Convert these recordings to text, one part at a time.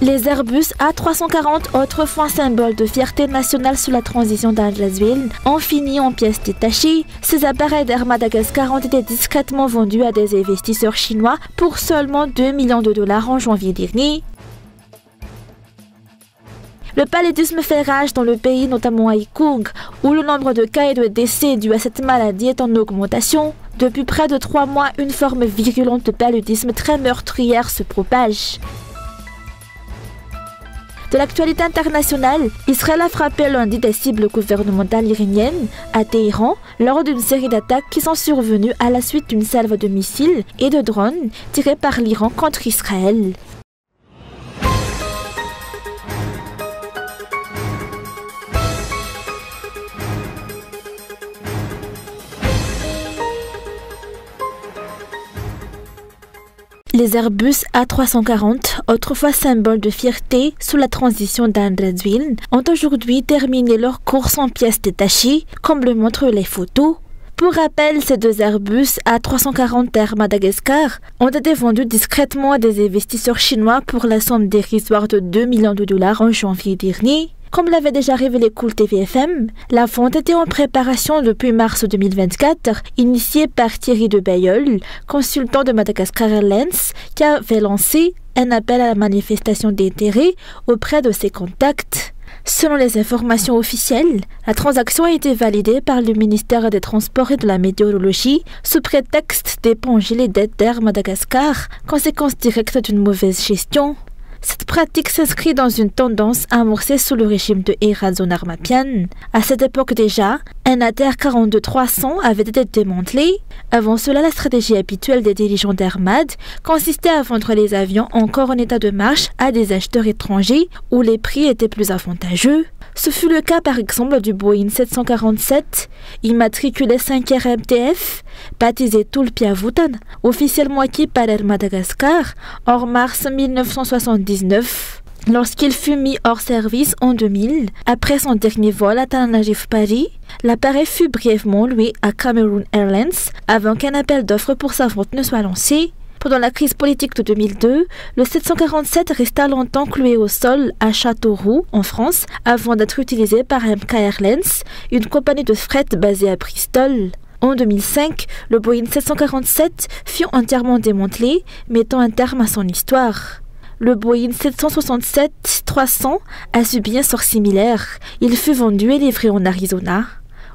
Les Airbus A340, autrefois symbole de fierté nationale sous la transition d'Andreasville, ont fini en pièces détachées. Ces appareils d'Air Madagascar ont été discrètement vendus à des investisseurs chinois pour seulement 2 millions de dollars en janvier dernier. Le paludisme fait rage dans le pays, notamment à Ikung, où le nombre de cas et de décès dus à cette maladie est en augmentation. Depuis près de 3 mois, une forme virulente de paludisme très meurtrière se propage. De l'actualité internationale, Israël a frappé lundi des cibles gouvernementales iraniennes à Téhéran lors d'une série d'attaques qui sont survenues à la suite d'une salve de missiles et de drones tirés par l'Iran contre Israël. Les Airbus A340, autrefois symbole de fierté sous la transition d'Andreasville, ont aujourd'hui terminé leur course en pièces détachées, comme le montrent les photos. Pour rappel, ces deux Airbus A340 Air Madagascar ont été vendus discrètement à des investisseurs chinois pour la somme dérisoire de 2 millions de dollars en janvier dernier. Comme l'avait déjà révélé Cool TV-FM, la vente était en préparation depuis mars 2024, initiée par Thierry de Bailleul, consultant de Madagascar Airlines, qui avait lancé un appel à la manifestation d'intérêt auprès de ses contacts. Selon les informations officielles, la transaction a été validée par le ministère des Transports et de la Météorologie sous prétexte d'éponger les dettes d'Air Madagascar, conséquence directe d'une mauvaise gestion. Cette pratique s'inscrit dans une tendance amorcée sous le régime de Erazon Armapian. À cette époque déjà, un ATR 42-300 avait été démantelé. Avant cela, la stratégie habituelle des dirigeants d'Airmad consistait à vendre les avions encore en état de marche à des acheteurs étrangers où les prix étaient plus avantageux. Ce fut le cas par exemple du Boeing 747, immatriculé 5 RMTF, baptisé Tulpiavutan, officiellement acquis par Air Madagascar en mars 1979. Lorsqu'il fut mis hors service en 2000, après son dernier vol à Tangier-Paris, l'appareil fut brièvement loué à Cameroon Airlines avant qu'un appel d'offres pour sa vente ne soit lancé. Pendant la crise politique de 2002, le 747 resta longtemps cloué au sol à Châteauroux, en France, avant d'être utilisé par MK Airlines, une compagnie de fret basée à Bristol. En 2005, le Boeing 747 fut entièrement démantelé, mettant un terme à son histoire. Le Boeing 767-300 a subi un sort similaire. Il fut vendu et livré en Arizona.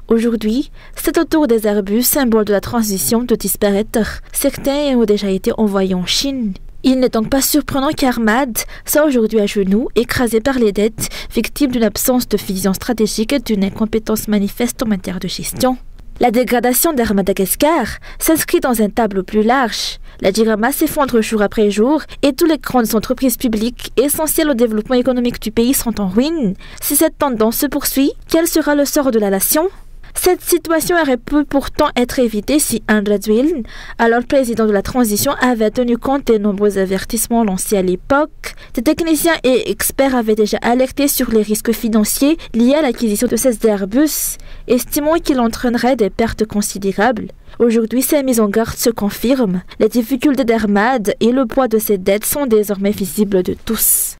Aujourd'hui, c'est au tour des Airbus, symbole de la transition, de disparaître. Certains ont déjà été envoyés en Chine. Il n'est donc pas surprenant qu'Armad soit aujourd'hui à genoux, écrasé par les dettes, victime d'une absence de vision stratégique et d'une incompétence manifeste en matière de gestion. La dégradation d'Air Madagascar s'inscrit dans un tableau plus large. La Dirama s'effondre jour après jour et toutes les grandes entreprises publiques essentielles au développement économique du pays sont en ruine. Si cette tendance se poursuit, quel sera le sort de la nation ? Cette situation aurait pu pourtant être évitée si Andreasville, alors président de la transition, avait tenu compte des nombreux avertissements lancés à l'époque. Des techniciens et experts avaient déjà alerté sur les risques financiers liés à l'acquisition de ces Airbus, estimant qu'il entraînerait des pertes considérables. Aujourd'hui, ces mises en garde se confirment. Les difficultés d'Airmad et le poids de ses dettes sont désormais visibles de tous.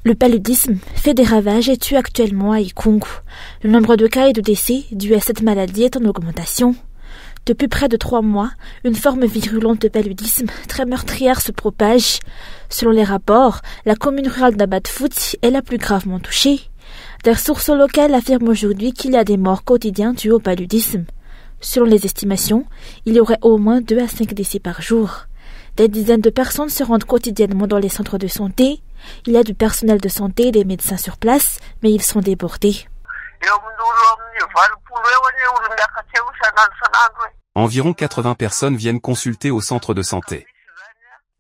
Le paludisme fait des ravages et tue actuellement à Ikung. Le nombre de cas et de décès dus à cette maladie est en augmentation. Depuis près de 3 mois, une forme virulente de paludisme très meurtrière se propage. Selon les rapports, la commune rurale d'Abadfoot est la plus gravement touchée. Des sources locales affirment aujourd'hui qu'il y a des morts quotidiens dues au paludisme. Selon les estimations, il y aurait au moins 2 à 5 décès par jour. Des dizaines de personnes se rendent quotidiennement dans les centres de santé. Il y a du personnel de santé et des médecins sur place, mais ils sont débordés. Environ 80 personnes viennent consulter au centre de santé.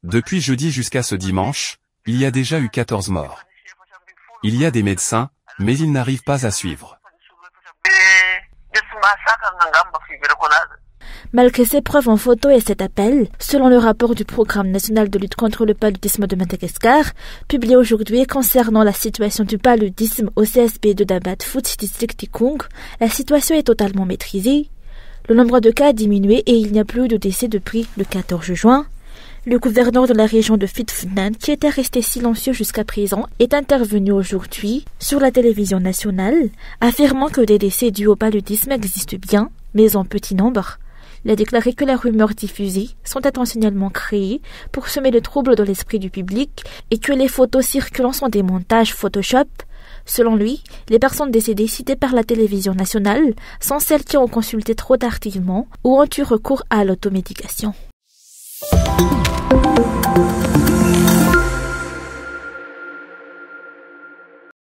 Depuis jeudi jusqu'à ce dimanche, il y a déjà eu 14 morts. Il y a des médecins, mais ils n'arrivent pas à suivre. Malgré ces preuves en photo et cet appel, selon le rapport du Programme national de lutte contre le paludisme de Madagascar, publié aujourd'hui concernant la situation du paludisme au CSP de Dabad Foot District Ikung, la situation est totalement maîtrisée. Le nombre de cas a diminué et il n'y a plus de décès depuis le 14 juin. Le gouverneur de la région de Phi Phi Nhan, qui était resté silencieux jusqu'à présent, est intervenu aujourd'hui sur la télévision nationale, affirmant que des décès dus au paludisme existent bien, mais en petit nombre. Il a déclaré que les rumeurs diffusées sont intentionnellement créées pour semer le trouble dans l'esprit du public et que les photos circulant sont des montages Photoshop. Selon lui, les personnes décédées citées par la télévision nationale sont celles qui ont consulté trop tardivement ou ont eu recours à l'automédication.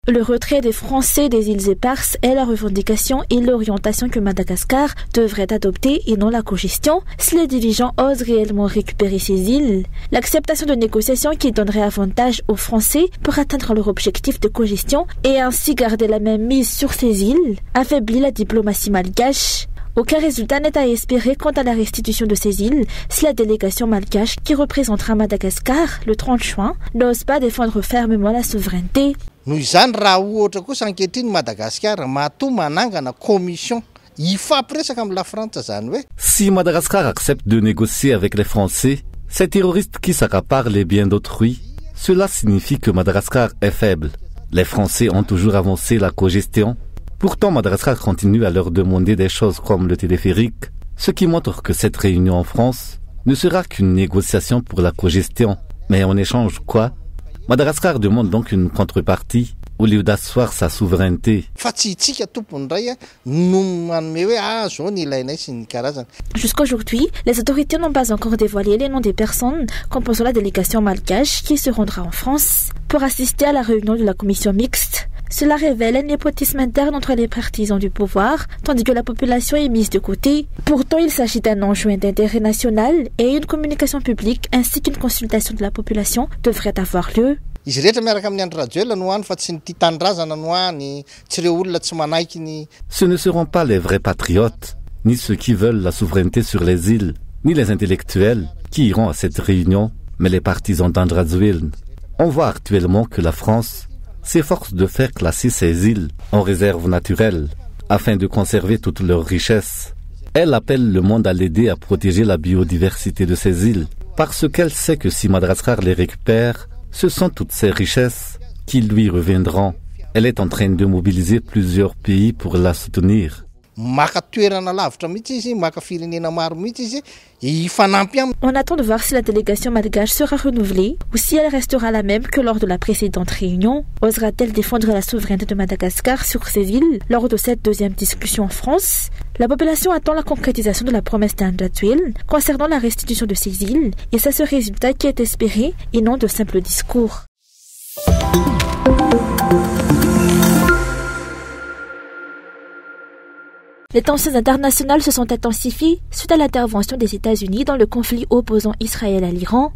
Le retrait des Français des îles éparses est la revendication et l'orientation que Madagascar devrait adopter et non la cogestion si les dirigeants osent réellement récupérer ces îles. L'acceptation de négociations qui donnerait avantage aux Français pour atteindre leur objectif de cogestion et ainsi garder la même mise sur ces îles affaiblit la diplomatie malgache. Aucun résultat n'est à espérer quant à la restitution de ces îles si la délégation malgache qui représentera Madagascar le 30 juin n'ose pas défendre fermement la souveraineté. Noho izany raha ohatra kosa ankehitriny Madagasikara matoa manangana commission ifampiresaka amin'ny la France zany hoe. Si Madagascar accepte de négocier avec les Français, ces terroristes qui s'accaparent les biens d'autrui, cela signifie que Madagascar est faible. Les Français ont toujours avancé la cogestion. Pourtant, Madagascar continue à leur demander des choses comme le téléphérique, ce qui montre que cette réunion en France ne sera qu'une négociation pour la cogestion. Mais en échange quoi? Madagascar demande donc une contrepartie au lieu d'asseoir sa souveraineté. Jusqu'aujourd'hui, les autorités n'ont pas encore dévoilé les noms des personnes composant la délégation malgache qui se rendra en France pour assister à la réunion de la commission mixte. Cela révèle un népotisme interne entre les partisans du pouvoir, tandis que la population est mise de côté. Pourtant, il s'agit d'un enjeu d'intérêt national et une communication publique ainsi qu'une consultation de la population devrait avoir lieu. Izy rehetra miaraka amin'ny andro radio no hany fa tsy ny tia tanindrazana no hany, tsy ireo olona tsy manaiky ny. Ce ne seront pas les vrais patriotes, ni ceux qui veulent la souveraineté sur les îles, ni les intellectuels qui iront à cette réunion, mais les partisans d'Andrazwiln. On voit actuellement que la France s'efforce de faire classer ces îles en réserve naturelle afin de conserver toutes leurs richesses. Elle appelle le monde à l'aider à protéger la biodiversité de ces îles parce qu'elle sait que si Madagascar les récupère, ce sont toutes ces richesses qui lui reviendront. Elle est en train de mobiliser plusieurs pays pour la soutenir. On attend de voir si la délégation malgache sera renouvelée ou si elle restera la même que lors de la précédente réunion. Osera-t-elle défendre la souveraineté de Madagascar sur ces îles lors de cette deuxième discussion en France? La population attend la concrétisation de la promesse d'Andrazwiln concernant la restitution de ces îles et c'est ce résultat qui est espéré et non de simples discours. Les tensions internationales se sont intensifiées suite à l'intervention des États-Unis dans le conflit opposant Israël à l'Iran.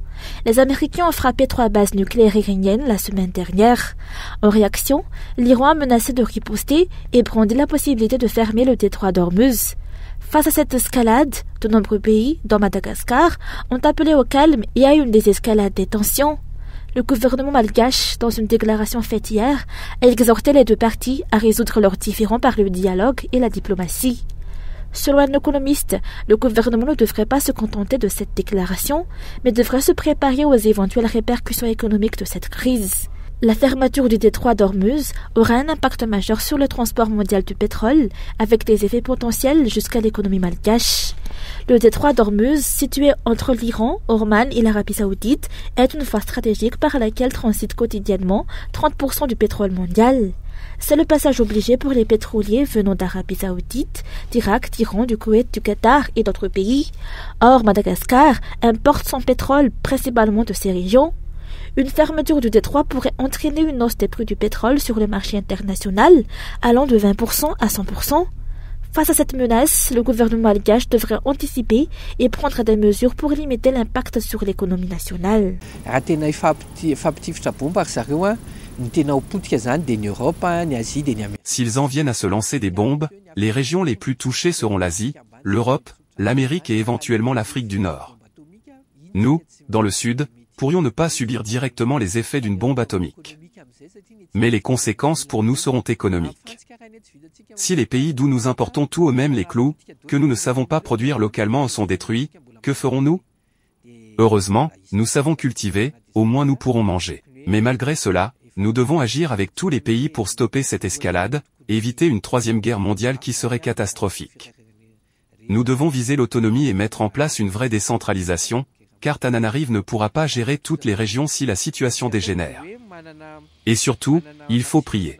Les Américains ont frappé 3 bases nucléaires iraniennes la semaine dernière. En réaction, l'Iran a menacé de riposter et brandi la possibilité de fermer le détroit d'Ormuz. Face à cette escalade, de nombreux pays, dont Madagascar, ont appelé au calme et à une désescalade des tensions. Le gouvernement malgache, dans une déclaration faite hier, a exhorté les deux parties à résoudre leurs différends par le dialogue et la diplomatie. Selon un économiste, le gouvernement ne devrait pas se contenter de cette déclaration, mais devrait se préparer aux éventuelles répercussions économiques de cette crise. La fermeture du détroit d'Ormuz aura un impact majeur sur le transport mondial du pétrole, avec des effets potentiels jusqu'à l'économie malgache. Le détroit d'Ormuz, situé entre l'Iran, Oman et l'Arabie Saoudite, est une voie stratégique par laquelle transite quotidiennement 30% du pétrole mondial. C'est le passage obligé pour les pétroliers venant d'Arabie Saoudite, d'Irak, d'Iran, du Koweït, du Qatar et d'autres pays. Or, Madagascar importe son pétrole principalement de ces régions. Une fermeture du détroit pourrait entraîner une hausse des prix du pétrole sur le marché international, allant de 20% à 100%. Face à cette menace, le gouvernement malgache devrait anticiper et prendre des mesures pour limiter l'impact sur l'économie nationale. S'ils en viennent à se lancer des bombes, les régions les plus touchées seront l'Asie, l'Europe, l'Amérique et éventuellement l'Afrique du Nord. Nous, dans le Sud, pourrions ne pas subir directement les effets d'une bombe atomique. Mais les conséquences pour nous seront économiques. Si les pays d'où nous importons tout, même les clous, que nous ne savons pas produire localement, sont détruits, que ferons-nous? Heureusement, nous savons cultiver, au moins nous pourrons manger. Mais malgré cela, nous devons agir avec tous les pays pour stopper cette escalade, et éviter une troisième guerre mondiale qui serait catastrophique. Nous devons viser l'autonomie et mettre en place une vraie décentralisation, car Tananarive ne pourra pas gérer toutes les régions si la situation dégénère. Et surtout, il faut prier.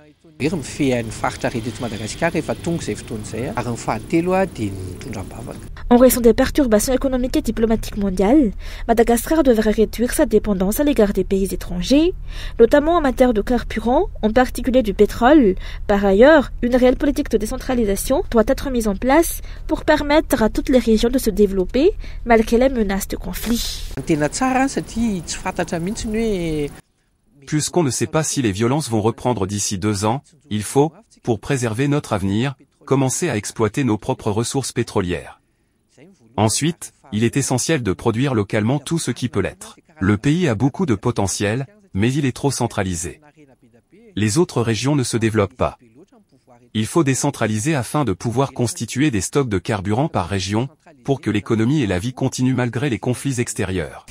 En raison des perturbations économiques et diplomatiques mondiales, Madagascar devrait réduire sa dépendance à l'égard des pays étrangers, notamment en matière de carburant, en particulier du pétrole. Par ailleurs, une réelle politique de décentralisation doit être mise en place pour permettre à toutes les régions de se développer malgré les menaces de conflit. Puisqu'on ne sait pas si les violences vont reprendre d'ici 2 ans, il faut, pour préserver notre avenir, commencer à exploiter nos propres ressources pétrolières. Ensuite, il est essentiel de produire localement tout ce qui peut l'être. Le pays a beaucoup de potentiel, mais il est trop centralisé. Les autres régions ne se développent pas. Il faut décentraliser afin de pouvoir constituer des stocks de carburant par région, pour que l'économie et la vie continuent malgré les conflits extérieurs.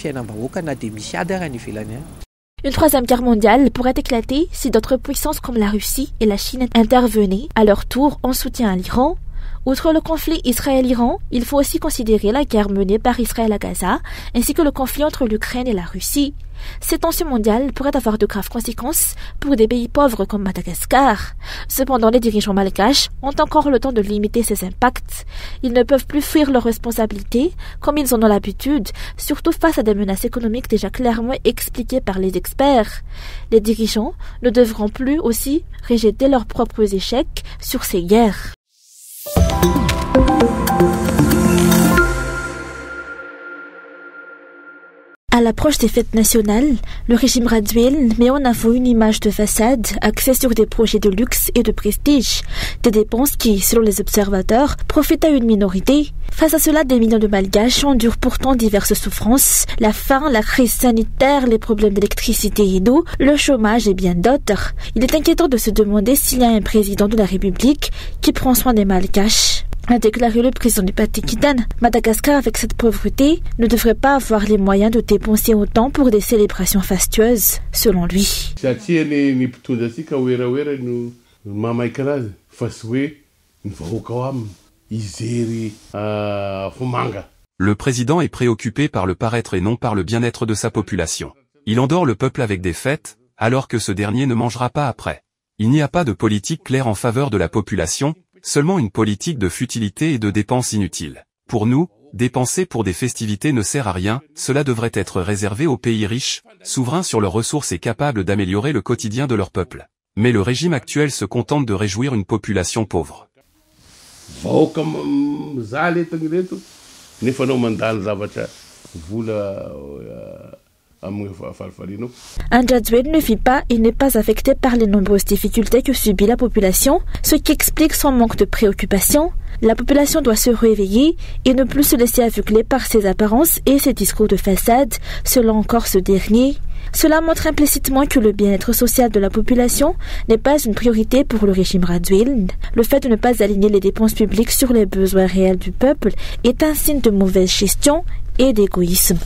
Une troisième guerre mondiale pourrait éclater si d'autres puissances comme la Russie et la Chine intervenaient à leur tour en soutien à l'Iran. Outre le conflit Israël-Iran, il faut aussi considérer la guerre menée par Israël à Gaza, ainsi que le conflit entre l'Ukraine et la Russie. Ces tensions mondiales pourraient avoir de graves conséquences pour des pays pauvres comme Madagascar. Cependant, les dirigeants malgaches ont encore le temps de limiter ces impacts. Ils ne peuvent plus fuir leurs responsabilités, comme ils en ont l'habitude, surtout face à des menaces économiques déjà clairement expliquées par les experts. Les dirigeants ne devront plus aussi rejeter leurs propres échecs sur ces guerres. À l'approche des fêtes nationales, le régime Radziwiłł met en avant une image de façade axée sur des projets de luxe et de prestige, des dépenses qui, selon les observateurs, profitent à une minorité. Face à cela, des millions de Malgaches endurent pourtant diverses souffrances, la faim, la crise sanitaire, les problèmes d'électricité et d'eau, le chômage et bien d'autres. Il est inquiétant de se demander s'il y a un président de la République qui prend soin des Malgaches. A déclaré le président du Patikitan, Madagascar, avec cette pauvreté, ne devrait pas avoir les moyens de dépenser autant pour des célébrations fastueuses, selon lui. Le président est préoccupé par le paraître et non par le bien-être de sa population. Il endort le peuple avec des fêtes, alors que ce dernier ne mangera pas après. Il n'y a pas de politique claire en faveur de la population, seulement une politique de futilité et de dépenses inutiles. Pour nous, dépenser pour des festivités ne sert à rien, cela devrait être réservé aux pays riches, souverains sur leurs ressources et capables d'améliorer le quotidien de leur peuple. Mais le régime actuel se contente de réjouir une population pauvre. Radziwiłł ne vit pas et n'est pas affecté par les nombreuses difficultés que subit la population, ce qui explique son manque de préoccupation. La population doit se réveiller et ne plus se laisser aveugler par ses apparences et ses discours de façade, selon encore ce dernier. Cela montre implicitement que le bien-être social de la population n'est pas une priorité pour le régime Radziwiłł. Le fait de ne pas aligner les dépenses publiques sur les besoins réels du peuple est un signe de mauvaise gestion et d'égoïsme.